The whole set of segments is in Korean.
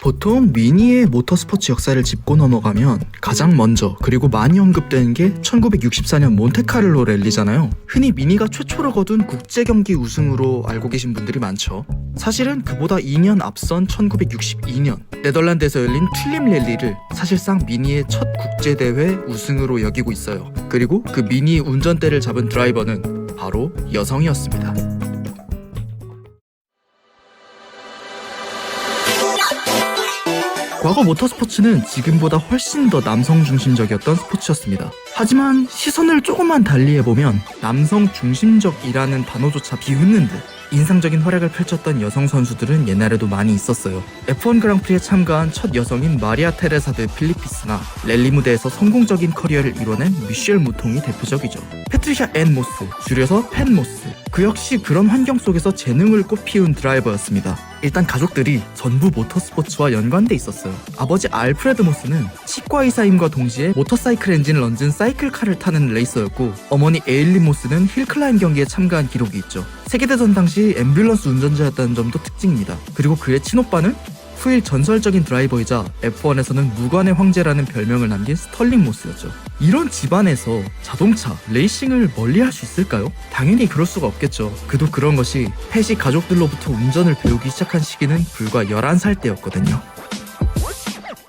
보통 미니의 모터스포츠 역사를 짚고 넘어가면 가장 먼저 그리고 많이 언급되는 게 1964년 몬테카를로 랠리잖아요. 흔히 미니가 최초로 거둔 국제경기 우승으로 알고 계신 분들이 많죠. 사실은 그보다 2년 앞선 1962년 네덜란드에서 열린 튤립 랠리를 사실상 미니의 첫 국제대회 우승으로 여기고 있어요. 그리고 그 미니의 운전대를 잡은 드라이버는 바로 여성이었습니다. 과거 모터스포츠는 지금보다 훨씬 더 남성 중심적이었던 스포츠였습니다. 하지만 시선을 조금만 달리 해보면 남성 중심적이라는 단어조차 비웃는 듯 인상적인 활약을 펼쳤던 여성 선수들은 옛날에도 많이 있었어요. F1 그랑프리에 참가한 첫 여성인 마리아 테레사 드 필리피스나 랠리 무대에서 성공적인 커리어를 이뤄낸 미셸 무통이 대표적이죠. 패트리샤 앤 모스, 줄여서 팬모스. 그 역시 그런 환경 속에서 재능을 꽃피운 드라이버였습니다. 일단 가족들이 전부 모터스포츠와 연관돼 있었어요. 아버지 알프레드 모스는 치과 의사임과 동시에 모터사이클 엔진을 얹은 사이클카를 타는 레이서였고, 어머니 에일린 모스는 힐클라임 경기에 참가한 기록이 있죠. 세계대전 당시 앰뷸런스 운전자였다는 점도 특징입니다. 그리고 그의 친오빠는 후일 전설적인 드라이버이자 F1에서는 무관의 황제라는 별명을 남긴 스털링 모스였죠. 이런 집안에서 자동차, 레이싱을 멀리할 수 있을까요? 당연히 그럴 수가 없겠죠. 그도 그런 것이 펫이 가족들로부터 운전을 배우기 시작한 시기는 불과 11살 때였거든요.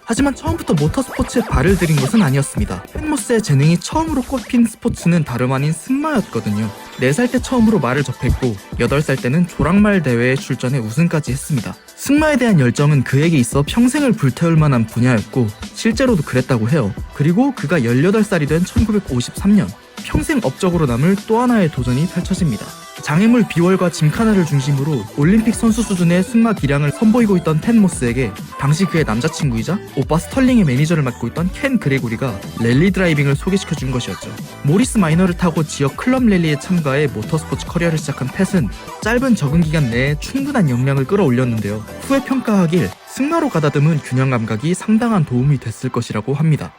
하지만 처음부터 모터스포츠에 발을 들인 것은 아니었습니다. 팬모스의 재능이 처음으로 꼽힌 스포츠는 다름 아닌 승마였거든요. 4살 때 처음으로 말을 접했고 8살 때는 조랑말 대회에 출전해 우승까지 했습니다. 승마에 대한 열정은 그에게 있어 평생을 불태울 만한 분야였고 실제로도 그랬다고 해요. 그리고 그가 18살이 된 1953년 평생 업적으로 남을 또 하나의 도전이 펼쳐집니다. 장애물 비월과 짐카나를 중심으로 올림픽 선수 수준의 승마 기량을 선보이고 있던 팬모스에게 당시 그의 남자친구이자 오빠 스털링의 매니저를 맡고 있던 켄 그레고리가 랠리 드라이빙을 소개시켜준 것이었죠. 모리스 마이너를 타고 지역 클럽 랠리에 참가해 모터스포츠 커리어를 시작한 펫은 짧은 적응 기간 내에 충분한 역량을 끌어올렸는데요. 후에 평가하길 승마로 가다듬은 균형 감각이 상당한 도움이 됐을 것이라고 합니다.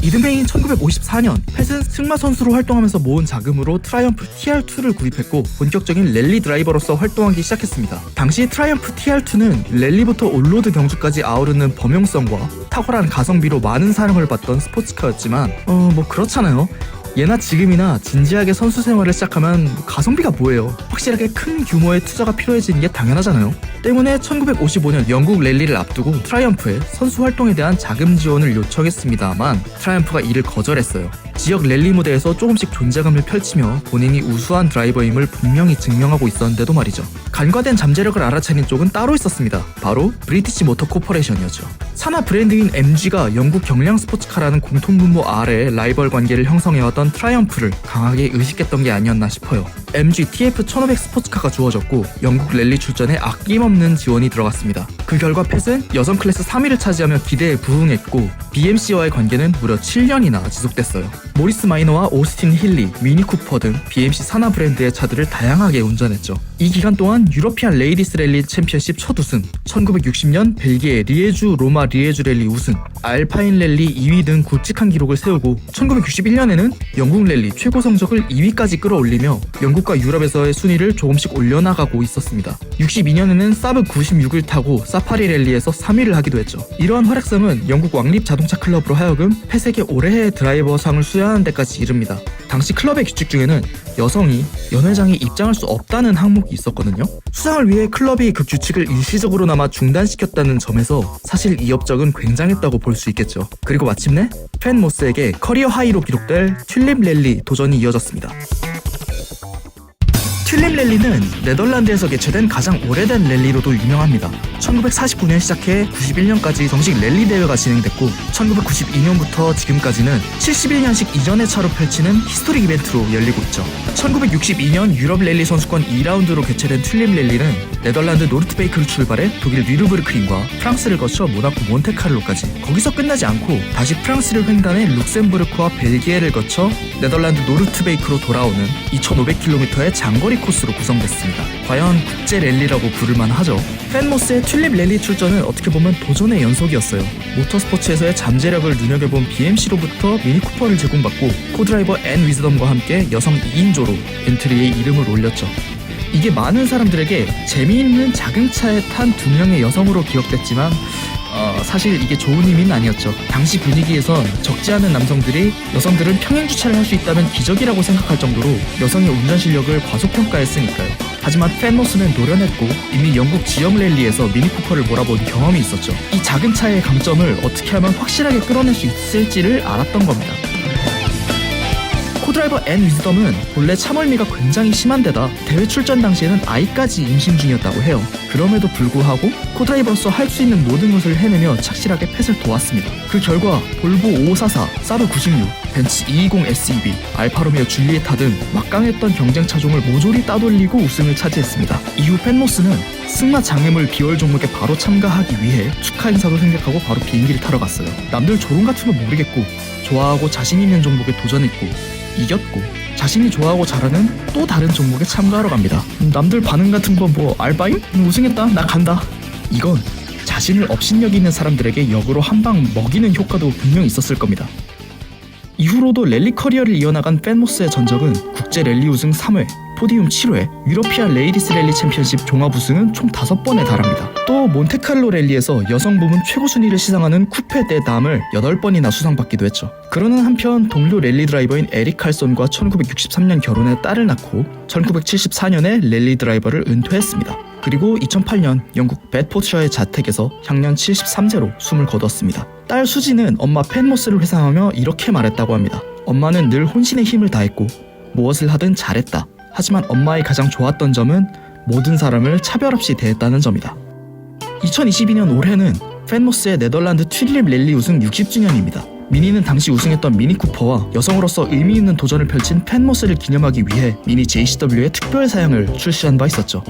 이듬해인 1954년 펫은 승마 선수로 활동하면서 모은 자금으로 트라이엄프 TR2를 구입했고 본격적인 랠리 드라이버로서 활동하기 시작했습니다. 당시 트라이엄프 TR2는 랠리부터 올로드 경주까지 아우르는 범용성과 탁월한 가성비로 많은 사랑을 받던 스포츠카였지만 그렇잖아요. 예나 지금이나 진지하게 선수 생활을 시작하면 가성비가 뭐예요? 확실하게 큰 규모의 투자가 필요해지는 게 당연하잖아요. 때문에 1955년 영국 랠리를 앞두고 트라이엄프에 선수 활동에 대한 자금 지원을 요청했습니다만 트라이엄프가 이를 거절했어요. 지역 랠리 무대에서 조금씩 존재감을 펼치며 본인이 우수한 드라이버임을 분명히 증명하고 있었는데도 말이죠. 간과된 잠재력을 알아차린 쪽은 따로 있었습니다. 바로 브리티시 모터 코퍼레이션이었죠. 산하 브랜드인 MG가 영국 경량 스포츠카라는 공통분모 아래 라이벌 관계를 형성해왔던 트라이엄프를 강하게 의식했던 게 아니었나 싶어요. MG TF1500 스포츠카가 주어졌고 영국 랠리 출전에 아낌없는 지원이 들어갔습니다. 그 결과 펫은 여성 클래스 3위를 차지하며 기대에 부응했고 BMC와의 관계는 무려 7년이나 지속됐어요. 모리스 마이너와 오스틴 힐리, 미니 쿠퍼 등 BMC 산하 브랜드의 차들을 다양하게 운전했죠. 이 기간 동안 유러피안 레이디스 랠리 챔피언십 첫 우승, 1960년 벨기에 리에주 로마 리에주 랠리 우승, 알파인 랠리 2위 등 굵직한 기록을 세우고 1961년에는 영국 랠리 최고 성적을 2위까지 끌어올리며 영국과 유럽에서의 순위를 조금씩 올려나가고 있었습니다. 62년에는 사브 96을 타고 사파리 랠리에서 3위를 하기도 했죠. 이러한 활약상은 영국 왕립 자동차 클럽으로 하여금 펫에게 올해의 드라이버상을 수여하는 데까지 이릅니다. 당시 클럽의 규칙 중에는 여성이 연회장에 입장할 수 없다는 항목이 있었거든요. 수상을 위해 클럽이 그 규칙을 일시적으로나마 중단시켰다는 점에서 사실 이 업적은 굉장했다고 볼 수 있겠죠. 그리고 마침내 팬모스에게 커리어 하이로 기록될 튤립 랠리 도전이 이어졌습니다. 튤립 랠리는 네덜란드에서 개최된 가장 오래된 랠리로도 유명합니다. 1949년 시작해 91년까지 정식 랠리 대회가 진행됐고 1992년부터 지금까지는 71년식 이전의 차로 펼치는 히스토릭 이벤트로 열리고 있죠. 1962년 유럽 랠리 선수권 2라운드로 개최된 튤립 랠리는 네덜란드 노르트베이크를 출발해 독일 뉘르부르크링과 프랑스를 거쳐 모나코 몬테카를로까지, 거기서 끝나지 않고 다시 프랑스를 횡단해 룩셈부르크와 벨기에를 거쳐 네덜란드 노르트베이크로 돌아오는 2500km의 장거리 코스로 구성됐습니다. 과연 국제 랠리라고 부를만 하죠. 팬모스의 튤립 랠리 출전은 어떻게 보면 도전의 연속이었어요. 모터스포츠에서의 잠재력을 눈여겨본 BMC로부터 미니 쿠퍼를 제공받고 코드라이버 앤 위즈덤과 함께 여성 2인조로 엔트리에 이름을 올렸죠. 이게 많은 사람들에게 재미있는 작은 차에 탄 두 명의 여성으로 기억됐지만 사실 이게 좋은 의미는 아니었죠. 당시 분위기에선 적지 않은 남성들이 여성들은 평행 주차를 할 수 있다면 기적이라고 생각할 정도로 여성의 운전 실력을 과소평가했으니까요. 하지만 펜모스는 노련했고 이미 영국 지역 랠리에서 미니쿠퍼를 몰아본 경험이 있었죠. 이 작은 차의 강점을 어떻게 하면 확실하게 끌어낼 수 있을지를 알았던 겁니다. 코드라이버 앤 위즈덤은 본래 차멀미가 굉장히 심한 데다 대회 출전 당시에는 아이까지 임신 중이었다고 해요. 그럼에도 불구하고 코드라이버로서 할 수 있는 모든 것을 해내며 착실하게 펫을 도왔습니다. 그 결과 볼보 5544, 사브 96, 벤츠 220 SEV, 알파로메오 줄리에타 등 막강했던 경쟁 차종을 모조리 따돌리고 우승을 차지했습니다. 이후 펜모스는 승마 장애물 비월 종목에 바로 참가하기 위해 축하 인사도 생략하고 바로 비행기를 타러 갔어요. 남들 조롱 같은 건 모르겠고 좋아하고 자신 있는 종목에 도전했고 이겼고 자신이 좋아하고 잘하는 또 다른 종목에 참가하러 갑니다. 남들 반응 같은 거 뭐 알바임? 우승했다 나 간다. 이건 자신을 업신여기 있는 사람들에게 역으로 한 방 먹이는 효과도 분명 있었을 겁니다. 이후로도 랠리 커리어를 이어나간 펜모스의 전적은 국제 랠리 우승 3회, 포디움 7회, 유러피아 레이디스 랠리 챔피언십 종합 우승은 총 5번에 달합니다. 또 몬테칼로 랠리에서 여성 부문 최고 순위를 시상하는 쿠페 대 담을 8번이나 수상받기도 했죠. 그러는 한편 동료 랠리 드라이버인 에릭 칼손과 1963년 결혼해 딸을 낳고 1974년에 랠리 드라이버를 은퇴했습니다. 그리고 2008년 영국 bed포트셔의 자택에서 향년 73세로 숨을 거두었습니다. 딸 수지는 엄마 펜모스를 회상하며 이렇게 말했다고 합니다. 엄마는 늘 혼신의 힘을 다했고 무엇을 하든 잘했다. 하지만 엄마의 가장 좋았던 점은 모든 사람을 차별 없이 대했다는 점이다. 2022년 올해는 펜모스의 네덜란드 튤립 랠리 우승 60주년입니다. 미니는 당시 우승했던 미니쿠퍼와 여성으로서 의미 있는 도전을 펼친 펜모스를 기념하기 위해 미니 JCW의 특별 사양을 출시한 바 있었죠.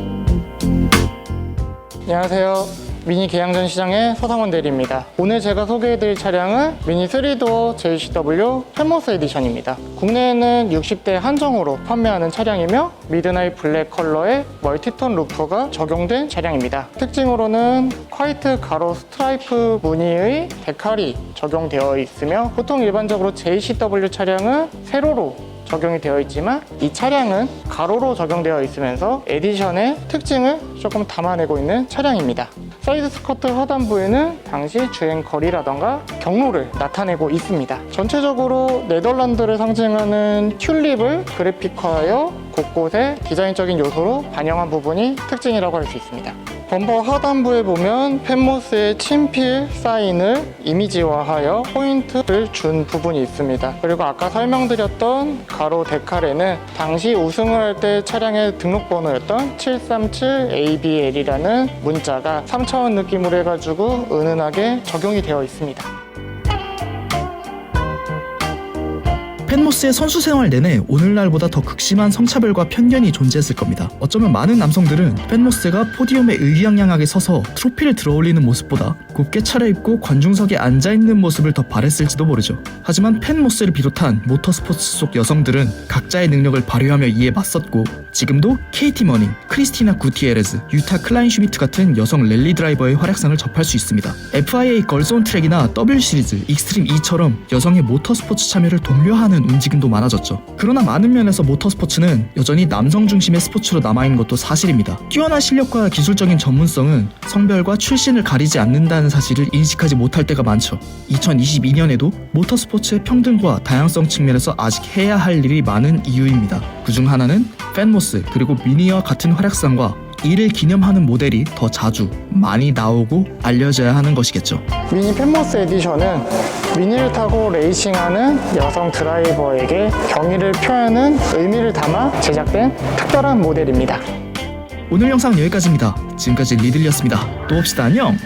안녕하세요. 미니 계양전 시장의 서상원 대리입니다. 오늘 제가 소개해드릴 차량은 미니 3도어 JCW 펜모스 에디션입니다. 국내에는 60대 한정으로 판매하는 차량이며 미드나잇 블랙 컬러의 멀티톤 루프가 적용된 차량입니다. 특징으로는 화이트 가로 스트라이프 무늬의 데칼이 적용되어 있으며 보통 일반적으로 JCW 차량은 세로로 적용이 되어 있지만 이 차량은 가로로 적용되어 있으면서 에디션의 특징을 조금 담아내고 있는 차량입니다. 사이드 스커트 하단부에는 당시 주행 거리라던가 경로를 나타내고 있습니다. 전체적으로 네덜란드를 상징하는 튤립을 그래픽화하여 곳곳에 디자인적인 요소로 반영한 부분이 특징이라고 할 수 있습니다. 범퍼 하단부에 보면 펜모스의 친필 사인을 이미지화하여 포인트를 준 부분이 있습니다. 그리고 아까 설명드렸던 가로 데칼에는 당시 우승을 할 때 차량의 등록번호였던 737ABL이라는 문자가 3차원 느낌으로 해가지고 은은하게 적용이 되어 있습니다. 펜모스의 선수 생활 내내 오늘날보다 더 극심한 성차별과 편견이 존재했을 겁니다. 어쩌면 많은 남성들은 펜모스가 포디움에 의기양양하게 서서 트로피를 들어올리는 모습보다 곱게 차려입고 관중석에 앉아있는 모습을 더 바랬을지도 모르죠. 하지만 펜모스를 비롯한 모터스포츠 속 여성들은 각자의 능력을 발휘하며 이에 맞섰고 지금도 KT 머닝, 크리스티나 구티에레즈, 유타 클라인슈미트 같은 여성 랠리 드라이버의 활약상을 접할 수 있습니다. FIA 걸스 온 트랙이나 W 시리즈, 익스트림 E처럼 여성의 모터스포츠 참여를 독려하는 움직임도 많아졌죠. 그러나 많은 면에서 모터스포츠는 여전히 남성 중심의 스포츠로 남아있는 것도 사실입니다. 뛰어난 실력과 기술적인 전문성은 성별과 출신을 가리지 않는다는 사실을 인식하지 못할 때가 많죠. 2022년에도 모터스포츠의 평등과 다양성 측면에서 아직 해야 할 일이 많은 이유입니다. 그중 하나는 펜모스 그리고 미니와 같은 활약상과 이를 기념하는 모델이 더 자주 많이 나오고 알려져야 하는 것이겠죠. 미니 펜모스 에디션은 미니를 타고 레이싱하는 여성 드라이버에게 경의를 표하는 의미를 담아 제작된 특별한 모델입니다. 오늘 영상 여기까지입니다. 지금까지 리들리였습니다. 또 봅시다. 안녕!